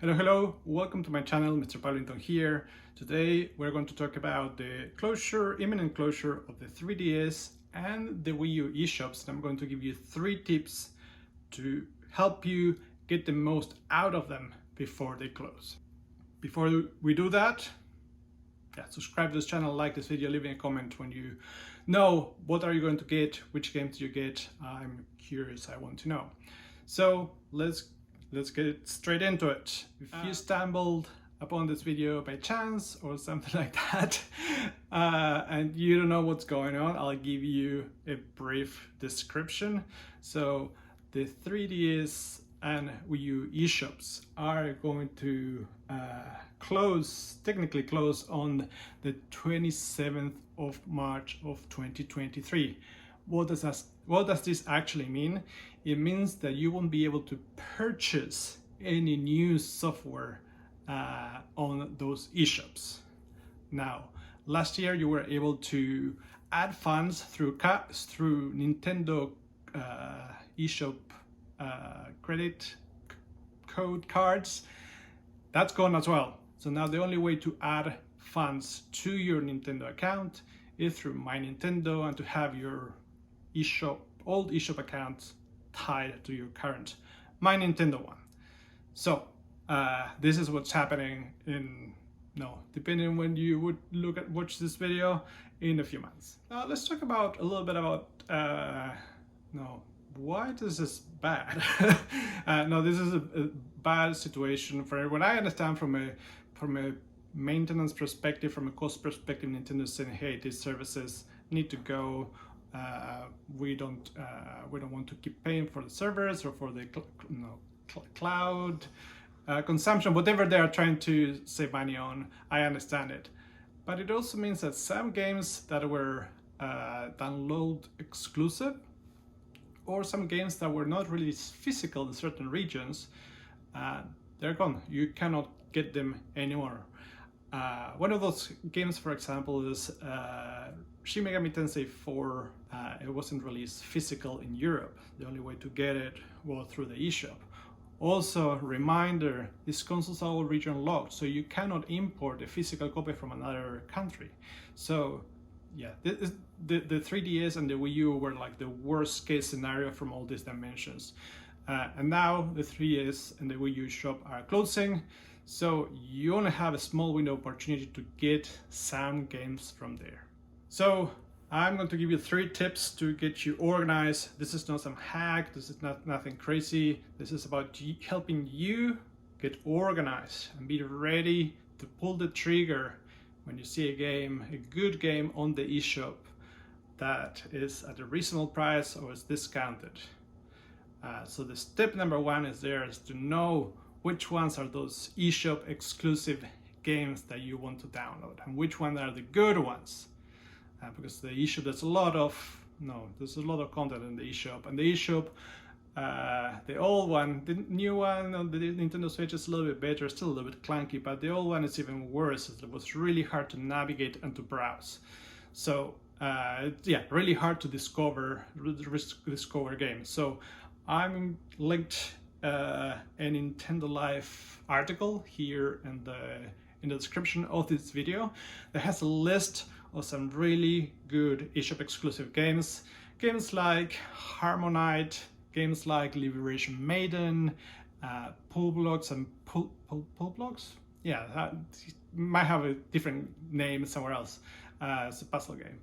Hello, welcome to my channel, Mr. Pablington here. Today we're going to talk about the imminent closure of the 3DS and the Wii U eShops, and I'm going to give you 3 tips to help you get the most out of them before they close. Before we do that, subscribe to this channel, like this video, leave me a comment when you know what are you going to get, which games do you get. I'm curious, I want to know. So let's get straight into it. If you stumbled upon this video by chance or something like that, and you don't know what's going on, I'll give you a brief description. So the 3DS and Wii U eShops are going to technically close on the 27th of March of 2023. What does this actually mean? It means that you won't be able to purchase any new software on those eShops. Now, last year you were able to add funds through Nintendo eShop credit code cards. That's gone as well. So now the only way to add funds to your Nintendo account is through My Nintendo and to have your old eShop account tied to your current My Nintendo one. So this is what's happening depending on when you would watch this video, in a few months. Now let's talk about a little bit about why this is bad. This is a bad situation for everyone. I understand from a maintenance perspective, from a cost perspective, Nintendo is saying, hey, these services need to go. We don't want to keep paying for the servers or for the cloud consumption, whatever they are trying to save money on. I understand it, but it also means that some games that were download exclusive, or some games that were not really physical in certain regions, they're gone. You cannot get them anymore. One of those games, for example, is Shin Megami Tensei 4. It wasn't released physical in Europe. The only way to get it was through the eShop. Also, reminder, these consoles are all region locked, so you cannot import a physical copy from another country. So yeah, the 3DS and the Wii U were like the worst case scenario from all these dimensions. And now the 3DS and the Wii U shop are closing, so you only have a small window of opportunity to get some games from there. So I'm going to give you 3 tips to get you organized. This is not some hack, this is nothing crazy. This is about helping you get organized and be ready to pull the trigger when you see a good game on the eShop that is at a reasonable price or is discounted. So the step number 1 is to know which ones are those eShop exclusive games that you want to download and which ones are the good ones. Because the eShop, there's a lot of content in the eShop, and the eShop, the old one, the new one on the Nintendo Switch is a little bit better, still a little bit clunky, but the old one is even worse. It was really hard to navigate and to browse. So really hard to discover games. So I'm linked a Nintendo Life article here in the description of this video that has a list of some really good eShop exclusive games. Games like Harmonite, games like Liberation Maiden, Pool Blocks and Pool Blocks? Yeah, might have a different name somewhere else. It's a puzzle game.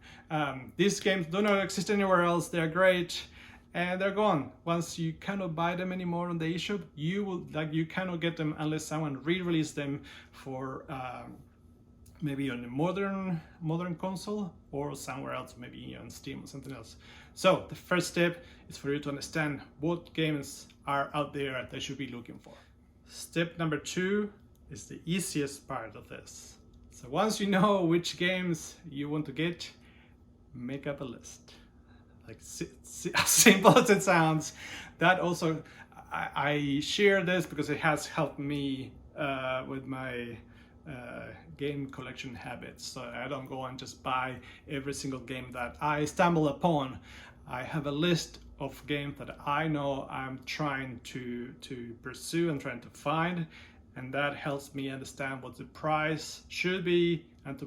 These games do not exist anywhere else. They're great, and they're gone. Once you cannot buy them anymore on the eShop, you cannot get them unless someone re-release them for maybe on a modern console or somewhere else, maybe on Steam or something else. So the first step is for you to understand what games are out there that you should be looking for. Step number 2 is the easiest part of this. So once you know which games you want to get, make up a list. Like as simple as it sounds. That also, I share this because it has helped me with my game collection habits. So I don't go and just buy every single game that I stumble upon. I have a list of games that I know I'm trying to pursue and trying to find, and that helps me understand what the price should be and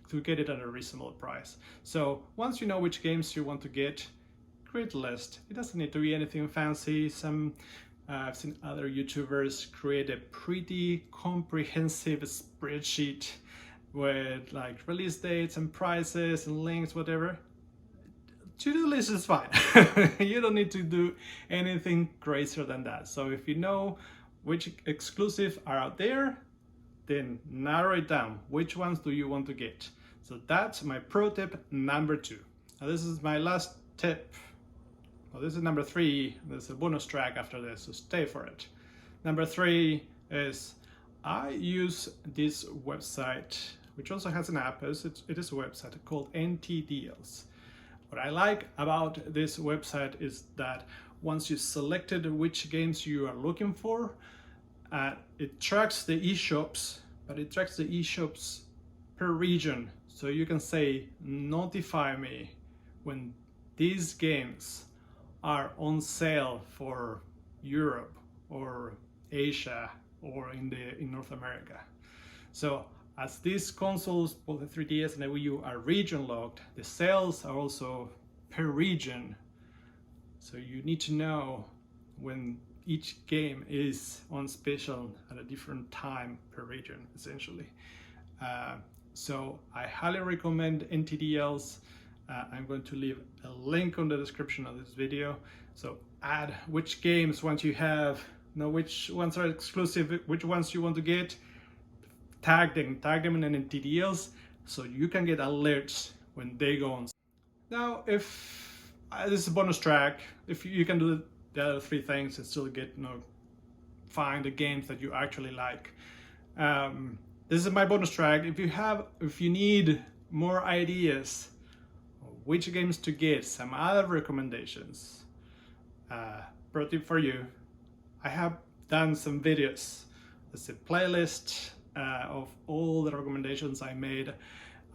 to get it at a reasonable price. So once you know which games you want to get, create a list. It doesn't need to be anything fancy. I've seen other YouTubers create a pretty comprehensive spreadsheet with like release dates and prices and links, whatever. To-do list is fine. You don't need to do anything crazier than that. So if you know which exclusives are out there, then narrow it down. Which ones do you want to get? So that's my pro tip number 2. Now this is my last tip. Well, this is number 3. There's a bonus track after this, so stay for it. Number 3 is I use this website, which also has an app. It is a website called NT Deals. What I like about this website is that once you selected which games you are looking for, it tracks the eShops, but it tracks the eShops per region. So you can say, notify me when these games are on sale for Europe or Asia or in North America. So as these consoles, both the 3DS and the Wii U, are region locked, the sales are also per region. So you need to know when each game is on special at a different time per region, essentially. So I highly recommend NTDLs. I'm going to leave a link on the description of this video. So add which games, once you know which ones are exclusive, which ones you want to get, tag them in NTDLs so you can get alerts when they go on. Now, if this is a bonus track, if you can do the other 3 things and still get, find the games that you actually like. This is my bonus track. If you need more ideas which games to get, some other recommendations, pro tip for you, I have done some videos. There's a playlist of all the recommendations I made.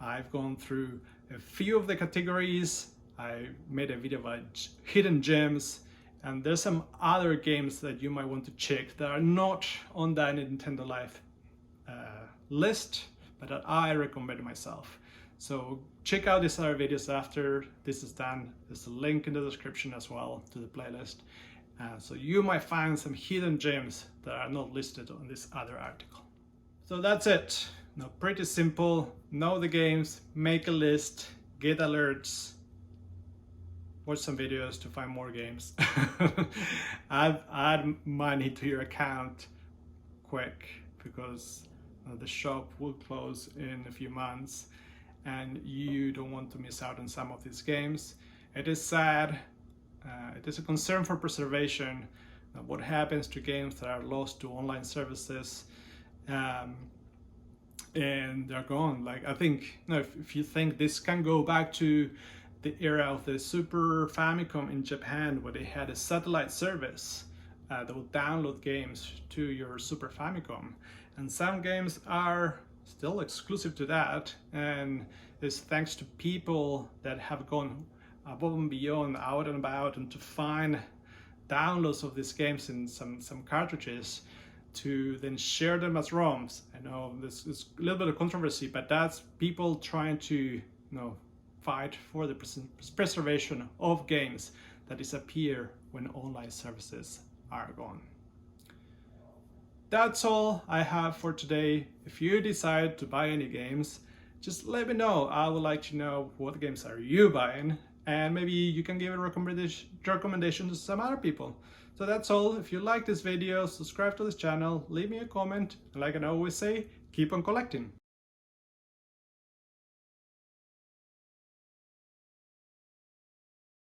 I've gone through a few of the categories. I made a video about hidden gems, and there's some other games that you might want to check that are not on that Nintendo Life list, but that I recommend myself. So check out these other videos after this is done. There's a link in the description as well to the playlist. So you might find some hidden gems that are not listed on this other article. So that's it. Now, pretty simple. Know the games, make a list, get alerts, watch some videos to find more games. Add money to your account quick, because the shop will close in a few months and you don't want to miss out on some of these games. It is sad. It is a concern for preservation. What happens to games that are lost to online services and they're gone? Like, I think, if you think this can go back to the era of the Super Famicom in Japan, where they had a satellite service that would download games to your Super Famicom, and some games are still exclusive to that, and it's thanks to people that have gone above and beyond, out and about, and to find downloads of these games in some cartridges to then share them as ROMs. I know this is a little bit of controversy, but that's people trying to fight for the preservation of games that disappear when online services are gone. That's all I have for today. If you decide to buy any games, just let me know. I would like to know what games are you buying, and maybe you can give a recommendation to some other people. So that's all. If you like this video, subscribe to this channel, leave me a comment, and like I always say, keep on collecting.